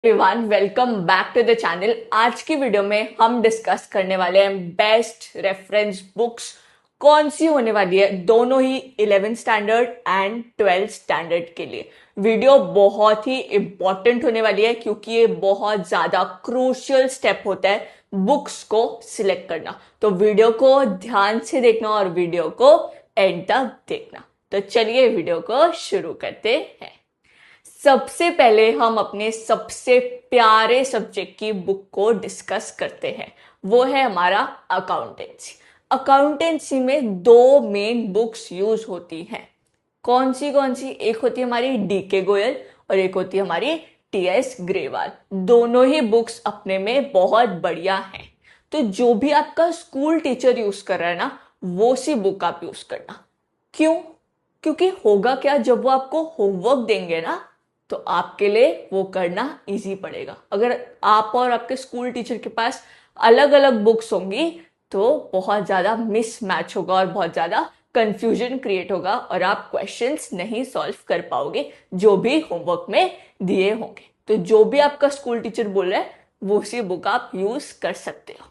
Everyone, welcome back to the channel. आज की video में हम डिस्कस करने वाले हैं बेस्ट रेफरेंस बुक्स कौन सी होने वाली है दोनों ही 11th standard and 12th standard के लिए। वीडियो बहुत ही इंपॉर्टेंट होने वाली है क्योंकि ये बहुत ज्यादा क्रूशियल स्टेप होता है बुक्स को सिलेक्ट करना। तो वीडियो को ध्यान से देखना और वीडियो को एंड तक देखना। तो चलिए वीडियो को शुरू करते हैं। सबसे पहले हम अपने सबसे प्यारे सब्जेक्ट की बुक को डिस्कस करते हैं। वो है हमारा अकाउंटेंसी। अकाउंटेंसी में दो मेन बुक्स यूज होती हैं। कौन सी? एक होती है हमारी डीके गोयल और एक होती है हमारी टीएस ग्रेवाल। दोनों ही बुक्स अपने में बहुत बढ़िया हैं। तो जो भी आपका स्कूल टीचर यूज कर रहा है ना, वो सी बुक आप यूज करना। क्यों? क्योंकि होगा क्या, जब वो आपको होमवर्क देंगे ना, तो आपके लिए वो करना इजी पड़ेगा। अगर आप और आपके स्कूल टीचर के पास अलग अलग बुक्स होंगी तो बहुत ज्यादा मिसमैच होगा और बहुत ज्यादा कंफ्यूजन क्रिएट होगा और आप क्वेश्चंस नहीं सॉल्व कर पाओगे जो भी होमवर्क में दिए होंगे। तो जो भी आपका स्कूल टीचर बोल रहा है वो सी बुक आप यूज कर सकते हो।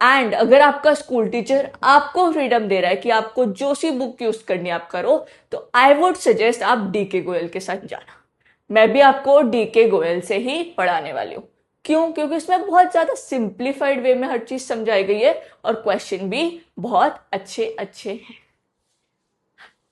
एंड अगर आपका स्कूल टीचर आपको फ्रीडम दे रहा है कि आपको जो सी बुक यूज करनी है आप करो, तो आई वुड सजेस्ट आप डीके गोयल के साथ जाना। मैं भी आपको डीके गोयल से ही पढ़ाने वाली हूँ। क्यों? क्योंकि इसमें बहुत ज्यादा सिंप्लीफाइड वे में हर चीज समझाई गई है और क्वेश्चन भी बहुत अच्छे अच्छे हैं।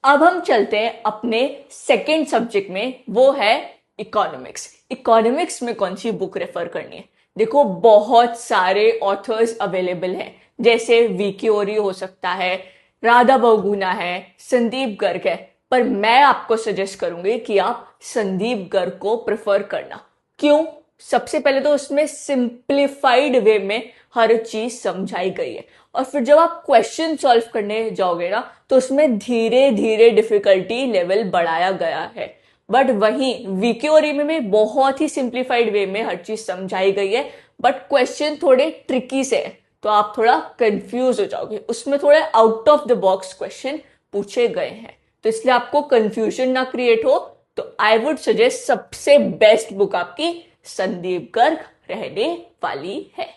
अब हम चलते हैं अपने सेकेंड सब्जेक्ट में, वो है इकोनॉमिक्स। इकोनॉमिक्स में कौन सी बुक रेफर करनी है? देखो, बहुत सारे ऑथर्स अवेलेबल हैं, जैसे वीकी ओरी हो सकता है, राधा बहुगुणा है, संदीप गर्ग है। पर मैं आपको सजेस्ट करूंगी कि आप संदीप गर्ग को प्रेफर करना। क्यों? सबसे पहले तो उसमें सिंप्लीफाइड वे में हर चीज समझाई गई है और फिर जब आप क्वेश्चन सॉल्व करने जाओगे ना, तो उसमें धीरे धीरे डिफिकल्टी लेवल बढ़ाया गया है। बट वहीं वीक्योरी में भी बहुत ही सिंप्लीफाइड वे में हर चीज समझाई गई है, बट क्वेश्चन थोड़े ट्रिकी से है तो आप थोड़ा कंफ्यूज हो जाओगे। उसमें थोड़े out of the box question पूछे गए हैं, तो इसलिए आपको कंफ्यूजन ना क्रिएट हो तो आई वुड सजेस्ट सबसे बेस्ट बुक आपकी संदीप गर्ग रहने वाली है।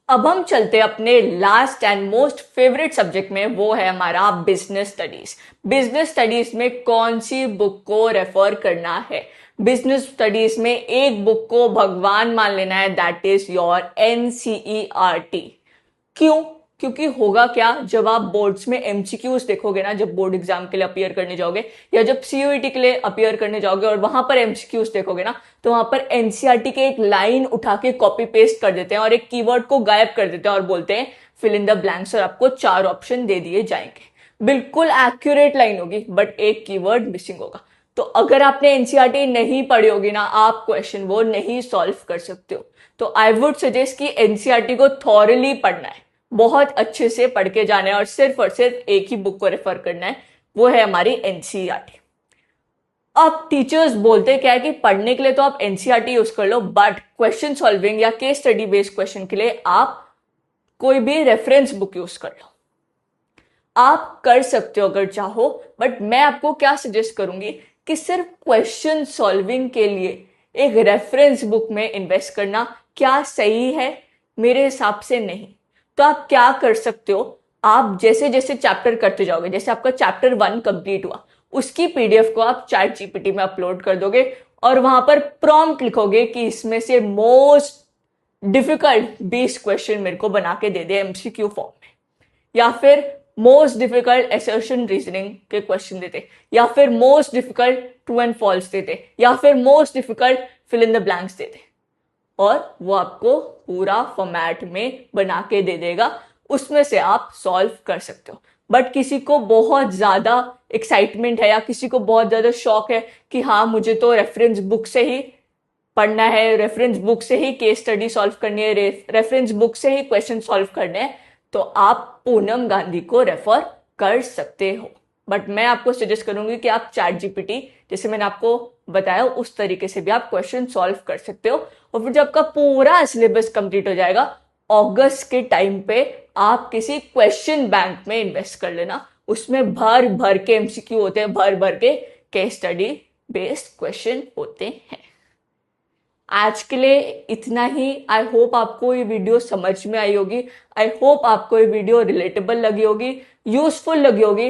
अब हम चलते हैं अपने last and most favourite subject में, वो है हमारा बिजनेस स्टडीज। बिजनेस स्टडीज में कौन सी बुक को रेफर करना है? बिजनेस स्टडीज में एक बुक को भगवान मान लेना है, दैट इज योर एनसीईआरटी। क्यों? क्योंकि होगा क्या, जब आप बोर्ड्स में एमसीक्यूज देखोगे ना, जब बोर्ड एग्जाम के लिए अपीयर करने जाओगे या जब सीयूईटी के लिए अपीयर करने जाओगे और वहां पर एमसीक्यूज देखोगे ना, तो वहां पर एनसीईआरटी के एक लाइन उठा के कॉपी पेस्ट कर देते हैं और एक कीवर्ड को गायब कर देते हैं और बोलते हैं फिल इन द ब्लैंक्स, और आपको 4 ऑप्शन दे दिए जाएंगे। बिल्कुल एक्यूरेट लाइन होगी बट एक कीवर्ड मिसिंग होगा। तो अगर आपने एनसीईआरटी नहीं पढ़ी होगी ना, आप क्वेश्चन वो नहीं सॉल्व कर सकते हो। तो आई वुड सजेस्ट कि एनसीईआरटी को थॉरली पढ़ना है, बहुत अच्छे से पढ़ के जाना है और सिर्फ एक ही बुक को रेफर करना है, वो है हमारी एनसीईआरटी। अब टीचर्स बोलते क्या है कि पढ़ने के लिए तो आप एनसीईआरटी यूज कर लो, बट क्वेश्चन सॉल्विंग या केस स्टडी बेस्ड क्वेश्चन के लिए आप कोई भी रेफरेंस बुक यूज कर लो। आप कर सकते हो अगर चाहो, बट मैं आपको क्या सजेस्ट करूंगी कि सिर्फ क्वेश्चन सॉल्विंग के लिए एक रेफरेंस बुक में इन्वेस्ट करना क्या सही है? मेरे हिसाब से नहीं। तो आप क्या कर सकते हो, आप जैसे जैसे चैप्टर करते जाओगे, जैसे आपका चैप्टर 1 कंप्लीट हुआ, उसकी पीडीएफ को आप चैट जीपीटी में अपलोड कर दोगे और वहां पर प्रॉम्प्ट लिखोगे कि इसमें से मोस्ट डिफिकल्ट 20 क्वेश्चन मेरे को बना के दे दे एमसीक्यू फॉर्म में, या फिर मोस्ट डिफिकल्ट एसर्शन रीजनिंग के क्वेश्चन देते, या फिर most difficult true and false देते, या फिर most difficult fill in the blanks देते, और वो आपको पूरा फॉर्मेट में बना के दे देगा। उसमें से आप सॉल्व कर सकते हो। बट किसी को बहुत ज्यादा एक्साइटमेंट है या किसी को बहुत ज्यादा शौक है कि हाँ मुझे तो रेफरेंस बुक से ही पढ़ना है, रेफरेंस बुक से ही केस स्टडी सॉल्व करनी है, रेफरेंस बुक से ही क्वेश्चन सॉल्व करने हैं, तो आप पूनम गांधी को रेफर कर सकते हो। बट मैं आपको सजेस्ट करूंगी कि आप चैट जीपीटी, जैसे मैंने आपको बताया उस तरीके से भी आप क्वेश्चन सॉल्व कर सकते हो। और फिर जब आपका पूरा सिलेबस कंप्लीट हो जाएगा अगस्त के टाइम पे, आप किसी क्वेश्चन बैंक में इन्वेस्ट कर लेना। उसमें भर भर के एमसीक्यू होते हैं, भर भर के केस स्टडी बेस्ड क्वेश्चन होते हैं। आज के लिए इतना ही। आई होप आपको ये वीडियो समझ में आई होगी। आई होप आपको ये वीडियो रिलेटेबल लगी होगी, यूजफुल लगी होगी।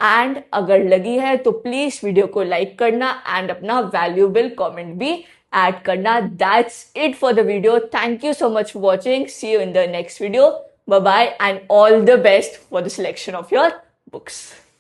एंड अगर लगी है तो प्लीज वीडियो को लाइक करना एंड अपना वैल्यूएबल कमेंट भी ऐड करना। That's it for the video. Thank you so much for watching. See you in the next video. Bye bye and all the best for the selection of your books.